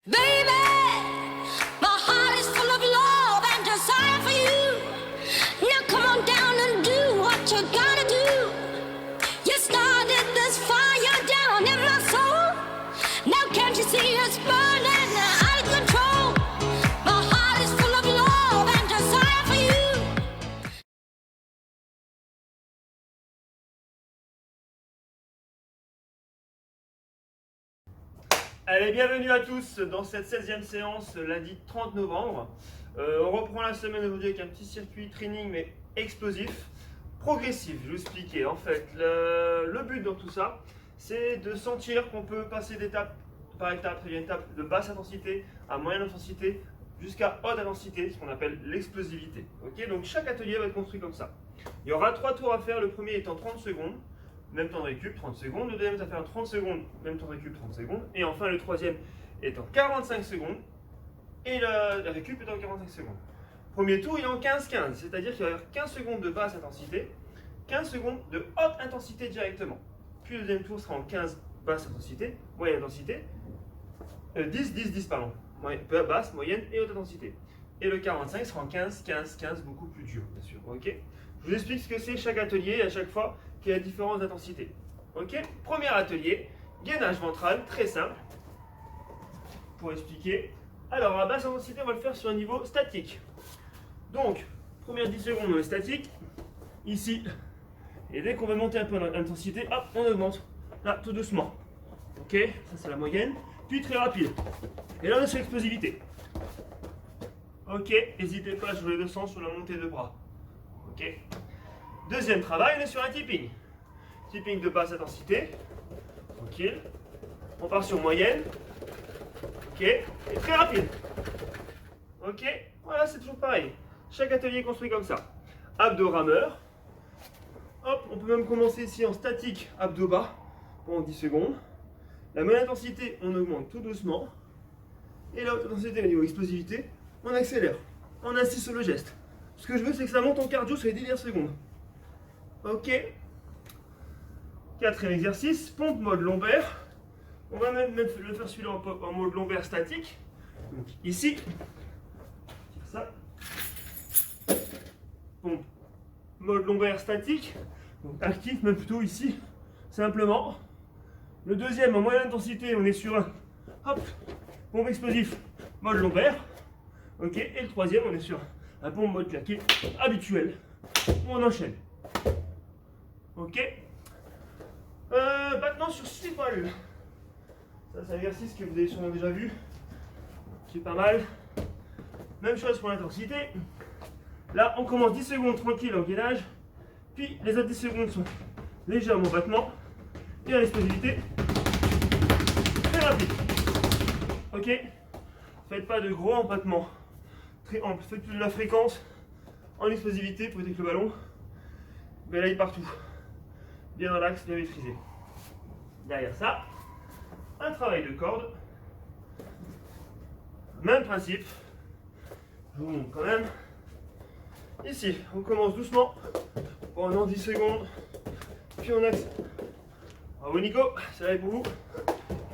Baby, my heart is full of love and desire for you. Now come on down and do what you gotta do. You started this fire down in my soul. Now can't you see it's burning out of control? My heart is full of love and desire for you. Allez, bienvenue à tous dans cette 16e séance lundi 30 novembre. On reprend la semaine aujourd'hui avec un petit circuit training mais explosif, progressif. Je vais vous expliquer. En fait, le but dans tout ça, c'est de sentir qu'on peut passer d'étape par étape. Il y a une étape de basse intensité à moyenne intensité jusqu'à haute intensité, ce qu'on appelle l'explosivité. Ok, donc chaque atelier va être construit comme ça. Il y aura 3 tours à faire. Le premier étant 30 secondes. Même temps de récup, 30 secondes. Le deuxième, ça fait un 30 secondes, même temps de récup, 30 secondes. Et enfin, le troisième est en 45 secondes. Et la récup est en 45 secondes. Premier tour, il est en 15-15. C'est-à-dire qu'il va y avoir 15 secondes de basse intensité, 15 secondes de haute intensité directement. Puis le deuxième tour sera en 15 basse intensité, moyenne intensité. 10, pardon. Basse, moyenne et haute intensité. Et le 45 sera en 15, beaucoup plus dur, bien sûr. Ok. Je vous explique ce que c'est chaque atelier et à chaque fois qu'il y a la différence d'intensité. Ok. Premier atelier, gainage ventral, très simple. Pour expliquer. Alors, à basse intensité, on va le faire sur un niveau statique. Donc, première 10 secondes, on est statique. Ici. Et dès qu'on va monter un peu l'intensité, hop, on augmente. Là, tout doucement. Ok. Ça, c'est la moyenne. Puis très rapide. Et là, on est sur l'explosivité. Ok. N'hésitez pas à jouer le sens sur la montée de bras. Ok. Deuxième travail, on est sur un tipping. Tipping de basse intensité. Ok. On part sur moyenne. Ok. Et très rapide. Ok. Voilà, c'est toujours pareil. Chaque atelier est construit comme ça. Abdos rameur. Hop, on peut même commencer ici en statique, abdos bas, pendant 10 secondes. La moyenne intensité, on augmente tout doucement. Et la haute intensité au niveau explosivité, on accélère. On insiste sur le geste. Ce que je veux, c'est que ça monte en cardio sur les 10 dernières secondes. Ok. Quatrième exercice, pompe mode lombaire. On va même le faire celui-là en mode lombaire statique. Donc ici, ça. Pompe mode lombaire statique. Donc actif, même plutôt ici, simplement. Le deuxième en moyenne intensité, on est sur un hop, pompe explosif, mode lombaire. Ok. Et le troisième, on est sur un pompe mode claqué habituel. On enchaîne. Ok. Maintenant sur stifle. Ça c'est un exercice que vous avez sûrement déjà vu. Qui est pas mal. Même chose pour l'intensité. Là on commence 10 secondes tranquille en gainage. Puis les autres 10 secondes sont légèrement battement. Et en explosivité. Très rapide. Ok. Faites pas de gros empattements. Très ample. Faites plus de la fréquence en explosivité pour éviter que le ballon aille partout. Bien dans l'axe, bien maîtrisé. Derrière ça, un travail de corde. Même principe. Je vous montre quand même. Ici, on commence doucement pendant 10 secondes. Puis on accélère. Bravo Nico, ça va pour vous.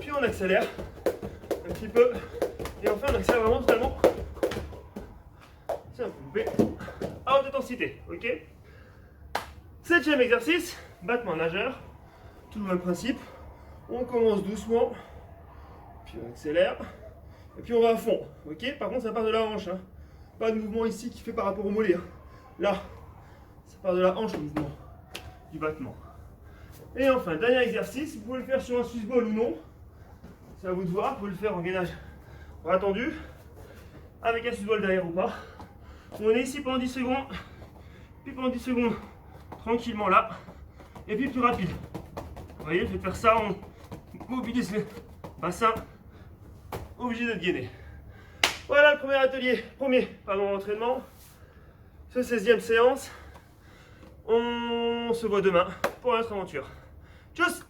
Puis on accélère un petit peu. Et enfin on accélère vraiment totalement. C'est un peu loupé. À haute intensité, ok. Septième exercice, battement nageur. Tout le même principe. On commence doucement, puis on accélère, et puis on va à fond. Ok. Par contre, ça part de la hanche. Hein. Pas de mouvement ici qui fait par rapport au mollet. Hein. Là, ça part de la hanche le mouvement du battement. Et enfin, dernier exercice. Vous pouvez le faire sur un Swiss ball ou non. C'est à vous de voir. Vous pouvez le faire en gainage bras tendu, avec un Swiss ball derrière ou pas. On est ici pendant 10 secondes, puis pendant 10 secondes. Tranquillement là, et puis plus rapide. Vous voyez, faites faire ça, on mobilise le bassin, obligé de gainer. Voilà le premier entraînement, ce 16e séance. On se voit demain pour notre aventure. Tchuss!